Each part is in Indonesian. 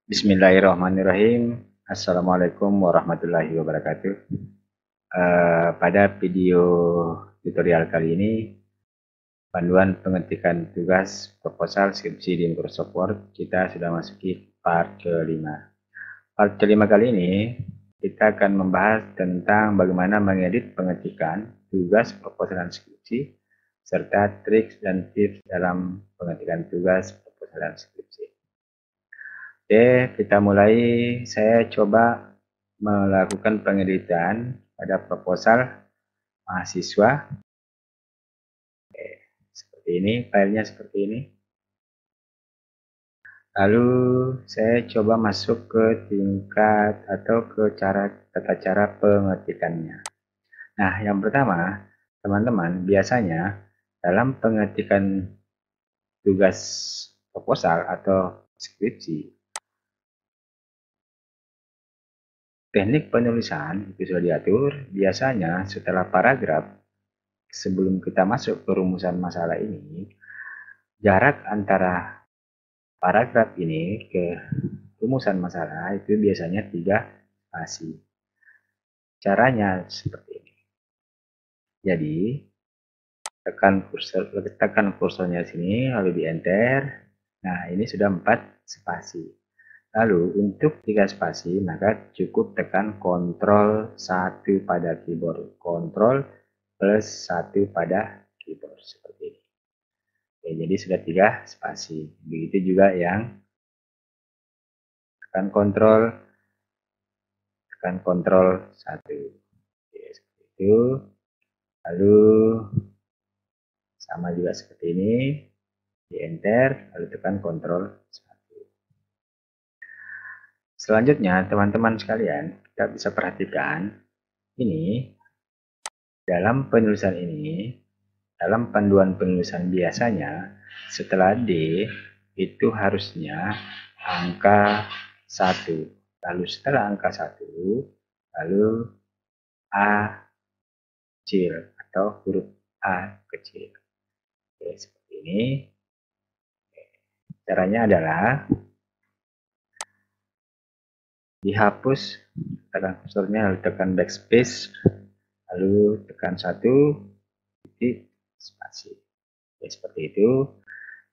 Bismillahirrahmanirrahim. Assalamualaikum warahmatullahi wabarakatuh. Pada video tutorial kali ini, panduan pengetikan tugas proposal skripsi di Microsoft Word, kita sudah masuki part kelima. Part kelima kali ini, kita akan membahas tentang bagaimana mengedit pengetikan tugas proposal dan skripsi, serta trik dan tips dalam pengetikan tugas proposal dan skripsi. Oke, kita mulai. Saya coba melakukan pengeditan pada proposal mahasiswa. Oke, seperti ini, filenya seperti ini. Lalu saya coba masuk ke tingkat atau ke tata cara pengetikannya. Nah, yang pertama, teman-teman, biasanya dalam pengetikan tugas proposal atau skripsi, teknik penulisan itu sudah diatur. Biasanya setelah paragraf, sebelum kita masuk ke rumusan masalah ini, jarak antara paragraf ini ke rumusan masalah itu biasanya 3 spasi. Caranya seperti ini. Jadi, tekan kursornya sini, lalu di enter. Nah, ini sudah 4 spasi. Lalu untuk 3 spasi, maka cukup tekan Ctrl 1 pada keyboard. Ctrl plus 1 pada keyboard, seperti ini. Oke, jadi sudah 3 spasi. Begitu juga yang tekan Ctrl 1. Oke, seperti itu. Lalu sama juga seperti ini. Di enter, lalu tekan Ctrl 1. Selanjutnya, teman-teman sekalian, kita bisa perhatikan ini dalam penulisan ini, dalam panduan penulisan biasanya setelah D itu harusnya angka 1. Lalu setelah angka 1, lalu A kecil atau huruf A kecil. Oke, seperti ini. Caranya adalah dihapus, tekan kursornya, lalu tekan backspace, lalu tekan 1 titik spasi. Oke, seperti itu.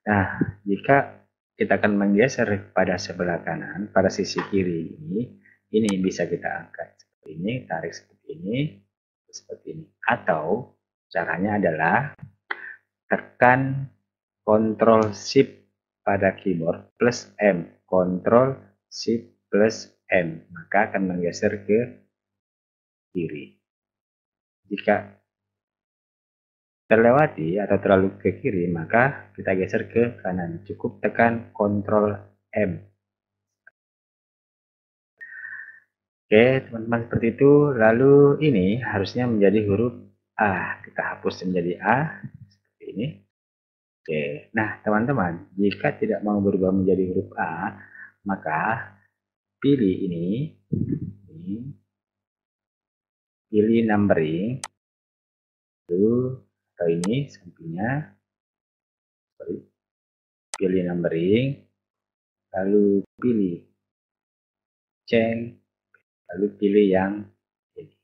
Nah, jika kita akan menggeser pada sebelah kanan, pada sisi kiri ini bisa kita angkat seperti ini, tarik seperti ini. Atau caranya adalah tekan Ctrl Shift pada keyboard plus M, Ctrl Shift plus M, maka akan menggeser ke kiri. Jika terlewati atau terlalu ke kiri, maka kita geser ke kanan. Cukup tekan Ctrl M. Oke, teman-teman, seperti itu. Lalu ini harusnya menjadi huruf A. Kita hapus menjadi A, seperti ini. Oke, nah teman-teman, jika tidak mau berubah menjadi huruf A, maka pilih ini, pilih numbering, lalu atau ini sampingnya, pilih numbering, lalu pilih change, lalu pilih yang ini.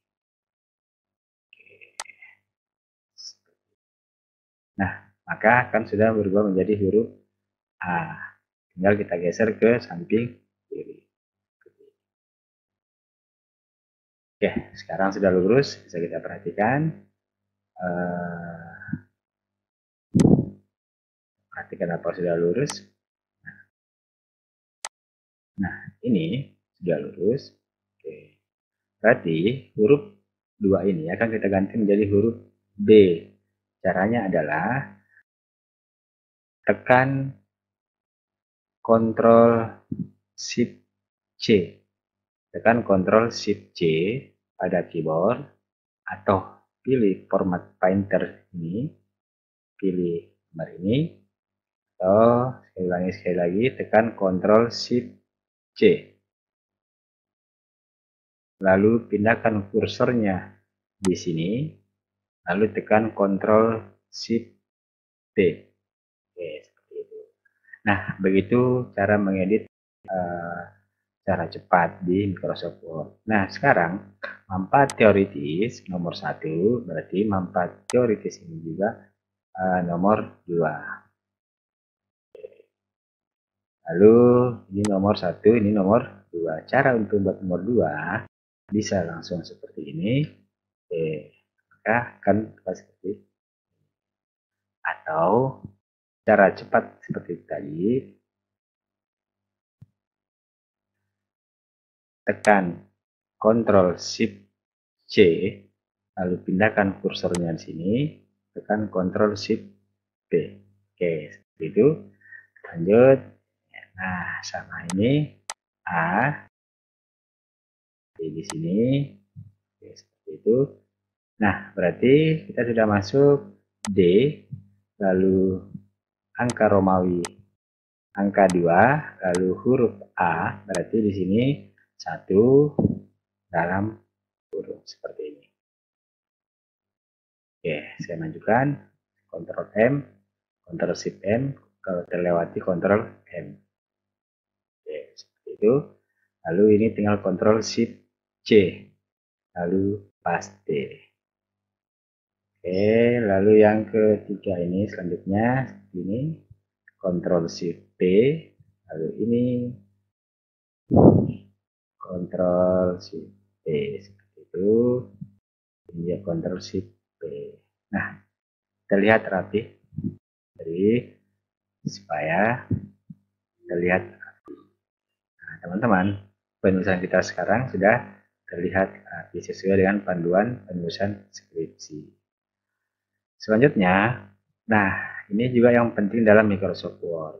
Nah, maka akan sudah berubah menjadi huruf A. Tinggal kita geser ke samping kiri. Oke, sekarang sudah lurus, bisa kita perhatikan. Perhatikan apa sudah lurus. Nah, ini sudah lurus. Oke. Berarti huruf 2 ini akan kita ganti menjadi huruf B. Caranya adalah tekan Ctrl Shift C. Tekan Ctrl Shift C pada keyboard atau pilih format painter ini, pilih gambar ini, atau sekali lagi tekan Ctrl Shift C. Lalu pindahkan kursornya di sini, lalu tekan Ctrl Shift T. Oke, seperti itu. Nah, begitu cara mengedit cara cepat di Microsoft Word. Nah, sekarang manfaat teoritis nomor 1, berarti manfaat teoritis ini juga nomor 2. Lalu ini nomor 1, ini nomor 2. Cara untuk buat nomor 2 bisa langsung seperti ini. Maka kan seperti ini. Atau cara cepat seperti tadi, tekan Ctrl Shift C, lalu pindahkan kursornya di sini, tekan Ctrl Shift B. Oke, seperti itu. Lanjut. Nah, sama ini A di sini. Oke, seperti itu. Nah, berarti kita sudah masuk D, lalu angka Romawi angka 2, lalu huruf A, berarti di sini 1 dalam kurung seperti ini. Oke, saya majukan Ctrl M, Ctrl Shift M, kalau terlewati Ctrl M. Oke, seperti itu. Lalu ini tinggal Ctrl Shift C, lalu paste. Oke, lalu yang ketiga ini selanjutnya ini Ctrl Shift P, lalu ini Ctrl Shift P seperti itu. Ini ya Ctrl Shift P. Nah, terlihat rapi. Jadi supaya terlihat rapi. Nah, teman-teman, penulisan kita sekarang sudah terlihat rapi sesuai dengan panduan penulisan skripsi. Selanjutnya, nah ini juga yang penting dalam Microsoft Word.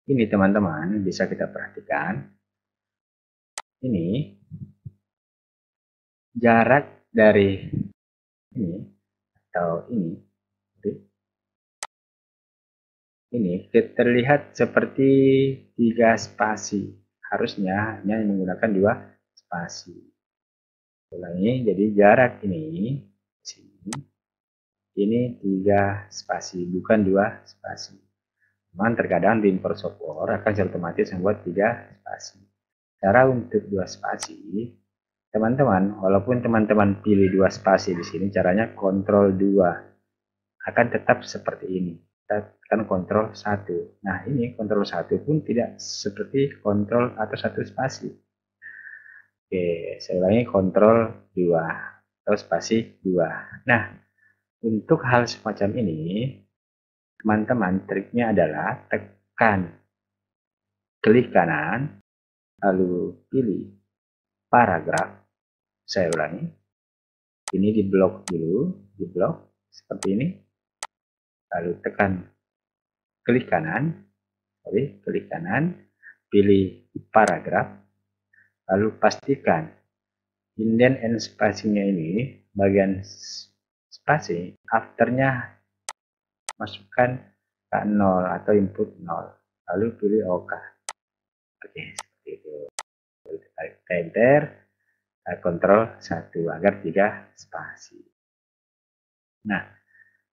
Ini teman-teman bisa kita perhatikan. Ini jarak dari ini atau ini terlihat seperti 3 spasi. Harusnya hanya menggunakan 2 spasi. Ulangi, jadi jarak ini sini ini 3 spasi, bukan 2 spasi. Memang terkadang di Microsoft Word akan otomatis membuat 3 spasi. Cara untuk 2 spasi, teman-teman, walaupun teman-teman pilih 2 spasi di sini, caranya Ctrl 2 akan tetap seperti ini. Kita tekan Ctrl 1. Nah, ini Ctrl 1 pun tidak seperti Ctrl atau 1 spasi. Oke, saya ulangi Ctrl 2 atau spasi 2. Nah, untuk hal semacam ini, teman-teman, triknya adalah tekan klik kanan, lalu pilih paragraf. Saya ulangi. Ini di blok dulu, di blok seperti ini. Lalu tekan klik kanan, pilih paragraf, lalu pastikan indent and spacing-nya ini, bagian spasi, afternya masukkan K0 atau input 0, lalu pilih OK. Oke, seperti itu. Tarik enter, Ctrl 1 agar 3 spasi. Nah,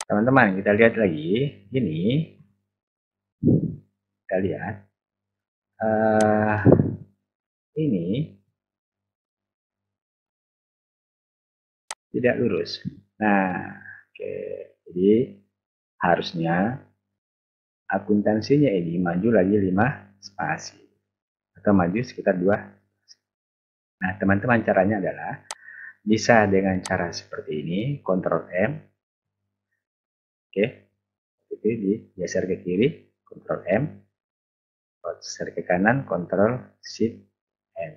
teman-teman, kita lihat lagi. Ini kita lihat ini tidak lurus. Nah, oke, jadi harusnya akuntansinya ini maju lagi 5 spasi atau maju sekitar 2 spasi. Nah, teman-teman, caranya adalah bisa dengan cara seperti ini, Ctrl M. Oke, itu digeser ke kiri, Ctrl M. Geser ke kanan, Ctrl Shift M.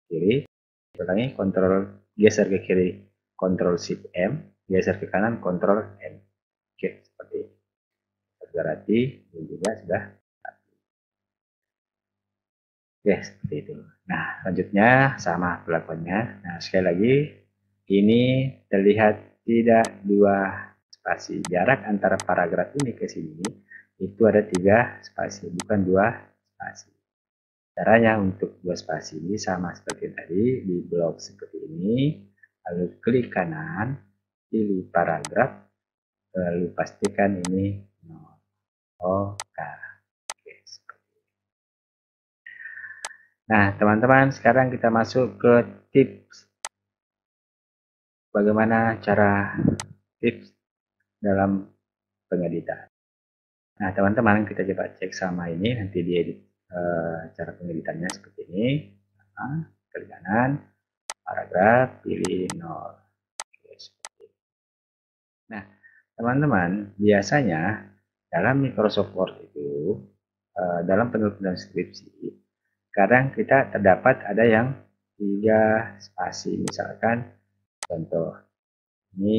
Kiri, ulangi, Ctrl geser ke kiri, Ctrl Shift M, geser ke kanan, Ctrl M. Oke, seperti ini. Berarti ini juga sudah rapi. Oke, seperti itu. Nah, selanjutnya sama pelakuannya. Nah, sekali lagi, ini terlihat tidak 2 spasi. Jarak antara paragraf ini ke sini itu ada 3 spasi, bukan 2 spasi. Caranya untuk 2 spasi ini sama seperti tadi, di blok seperti ini, lalu klik kanan, pilih paragraf, lalu pastikan ini OK. Oke, seperti ini. Nah, teman-teman, sekarang kita masuk ke tips. Bagaimana cara tips dalam pengeditan. Nah, teman-teman, kita coba cek sama ini, nanti diedit cara pengeditannya seperti ini. Nah, klik kanan, paragraf, pilih 0. Oke, seperti ini. Nah, teman-teman, biasanya dalam Microsoft Word itu, dalam penulisan skripsi, kadang kita terdapat ada yang 3 spasi. Misalkan, contoh, ini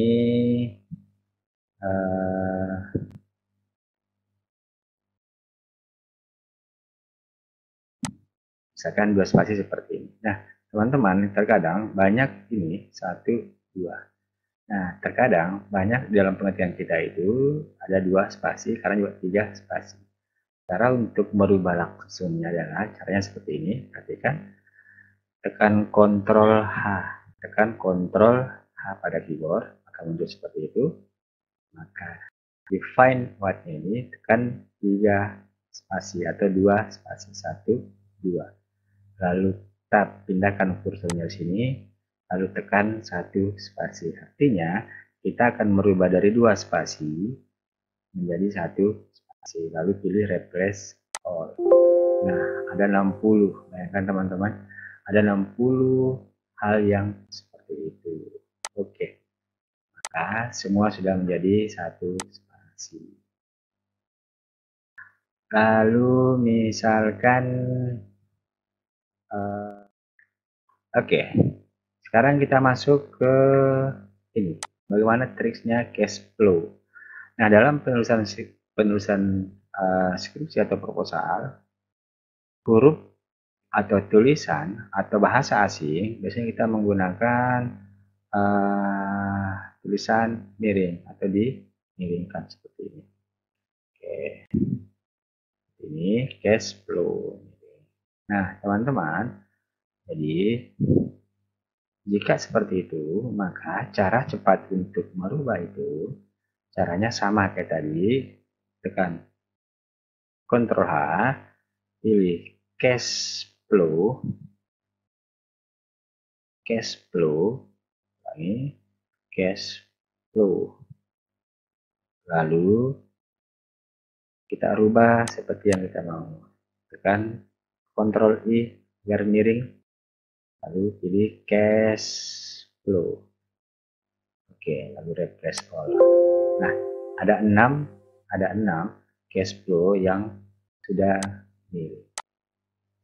misalkan 2 spasi seperti ini. Nah, teman-teman, terkadang banyak ini 1, 2. Nah, terkadang banyak dalam pengertian kita itu ada 2 spasi, karena juga 3 spasi. Cara untuk merubah langsungnya adalah caranya seperti ini. Perhatikan, tekan Ctrl H, tekan Ctrl H pada keyboard, maka muncul seperti itu. Maka define what-nya ini tekan 3 spasi atau 2 spasi, 1, 2. Lalu tab, pindahkan kursornya di sini, lalu tekan 1 spasi. Artinya kita akan merubah dari 2 spasi menjadi 1 spasi, lalu pilih replace all. Nah, ada 60, bayangkan teman-teman, ada 60 hal yang seperti itu. Oke, maka semua sudah menjadi 1 spasi. Lalu misalkan oke, sekarang kita masuk ke ini, bagaimana triksnya cash flow. Nah, dalam penulisan skripsi atau proposal, huruf atau tulisan atau bahasa asing biasanya kita menggunakan tulisan miring atau dimiringkan seperti ini. Oke, ini cash flow. Nah, teman-teman, jadi jika seperti itu, maka cara cepat untuk merubah itu, caranya sama kayak tadi, tekan Ctrl H, pilih cash flow, ini cash flow. Lalu kita rubah seperti yang kita mau. Tekan Ctrl I agar miring, lalu pilih cash flow. Oke, lalu refresh all. Nah, ada 6 cash flow yang sudah miring.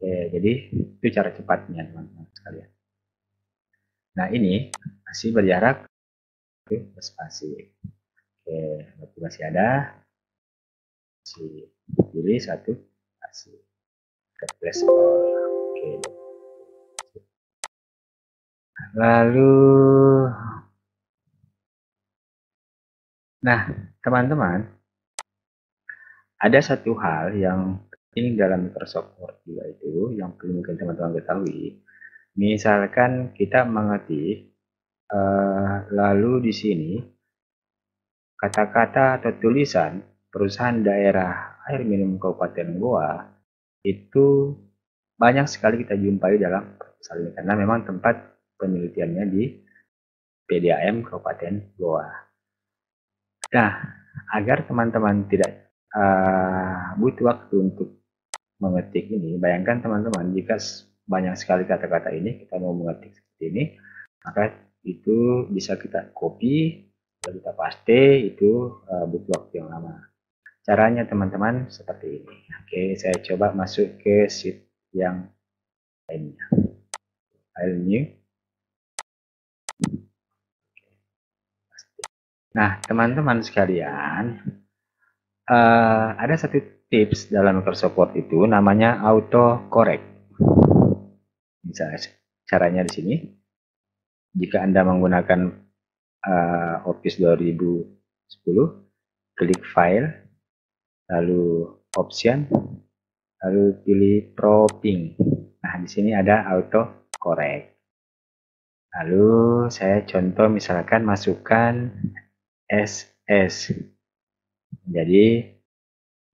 Oke, jadi itu cara cepatnya teman-teman sekalian. Nah, ini masih berjarak ke spasi. Oke, berarti masih ada. Pilih 1 spasi. Replace all. Oke. Lalu, nah, teman-teman, ada satu hal yang penting dalam Microsoft Word juga itu, yang perlu mungkin teman-teman ketahui. Misalkan kita mengetik, lalu di sini kata-kata atau tulisan perusahaan daerah air minum Kabupaten Goa itu banyak sekali kita jumpai dalam proposal ini, karena memang tempat penelitiannya di PDAM Kabupaten Goa. Nah, agar teman-teman tidak butuh waktu untuk mengetik ini, bayangkan teman-teman jika banyak sekali kata-kata ini kita mau mengetik seperti ini, maka itu bisa kita copy, lalu kita paste, itu butuh waktu yang lama. Caranya teman-teman seperti ini. Oke, saya coba masuk ke sheet yang lainnya. File new. Nah, teman-teman sekalian, ada satu tips dalam Microsoft Word itu namanya auto correct. Misalnya caranya di sini. Jika Anda menggunakan Office 2010, klik File, lalu Option, lalu pilih Proofing. Nah, di sini ada auto correct. Lalu saya contoh misalkan masukkan SS, jadi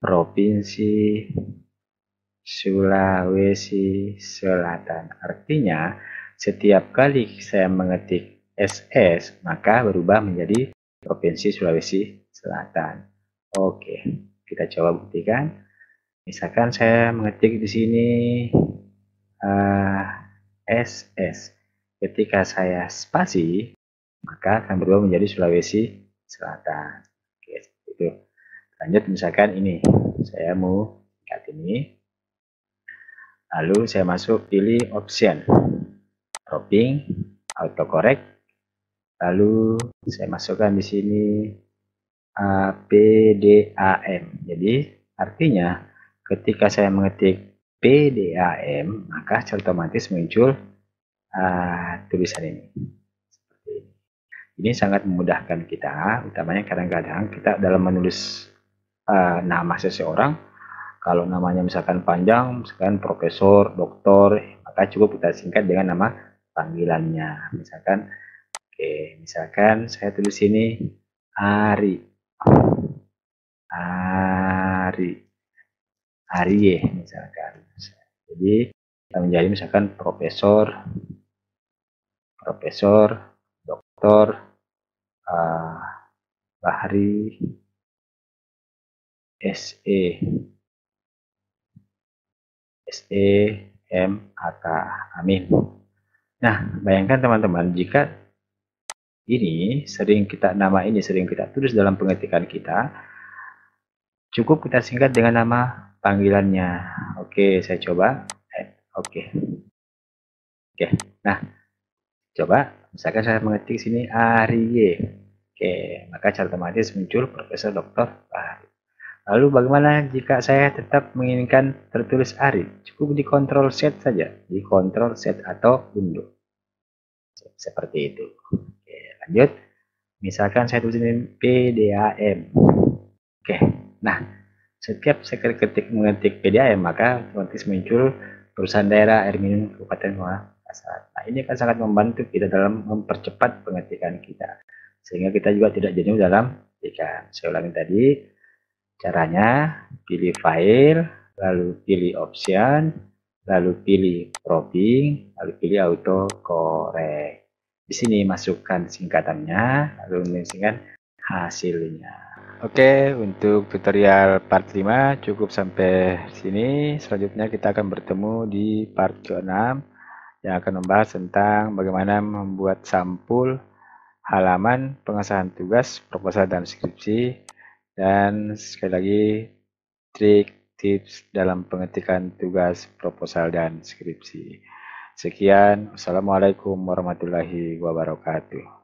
Provinsi Sulawesi Selatan. Artinya, setiap kali saya mengetik SS, maka berubah menjadi Provinsi Sulawesi Selatan. Oke, kita coba buktikan. Misalkan saya mengetik di sini SS. Ketika saya spasi, maka akan berubah menjadi Sulawesi Selatan. Oke, itu. Lanjut misalkan ini, saya mau singkat ini. Lalu saya masuk pilih option, cropping, autocorrect. Lalu saya masukkan di sini PDAM. Jadi artinya ketika saya mengetik PDAM, maka otomatis muncul tulisan ini. Seperti ini. Ini sangat memudahkan kita, utamanya kadang-kadang kita dalam menulis nama seseorang, kalau namanya misalkan panjang, misalkan profesor, doktor, maka cukup kita singkat dengan nama panggilannya. Misalkan saya tulis ini Ari, Arie misalkan. Jadi kita menjadi misalkan profesor, doktor Bahri SEMAK. Amin. Nah, bayangkan teman-teman, jika nama ini sering kita tulis dalam pengetikan kita, cukup kita singkat dengan nama panggilannya. Oke, saya coba. Oke. Nah, coba misalkan saya mengetik sini Arie. Oke, maka secara otomatis muncul Profesor Dr. Bahri. Lalu bagaimana jika saya tetap menginginkan tertulis Ari? Cukup di Ctrl Z saja, di Ctrl Z atau undo. Seperti itu. Oke, lanjut. Misalkan saya tulisin PDAM. Oke, nah setiap saya mengetik PDAM, maka otomatis muncul perusahaan daerah air minum Kabupaten Makassar. Nah, ini akan sangat membantu kita dalam mempercepat pengetikan kita, sehingga kita juga tidak jenuh dalam ketikan. Saya ulangi tadi. Caranya, pilih file, lalu pilih option, lalu pilih cropping, lalu pilih autocorrect. Di sini masukkan singkatannya, lalu menyingkatkan hasilnya. Oke, untuk tutorial part 5 cukup sampai sini. Selanjutnya kita akan bertemu di part ke-6 yang akan membahas tentang bagaimana membuat sampul halaman pengesahan tugas, proposal, dan skripsi. Dan sekali lagi, trik tips dalam pengetikan tugas, proposal, dan skripsi. Sekian, wassalamualaikum warahmatullahi wabarakatuh.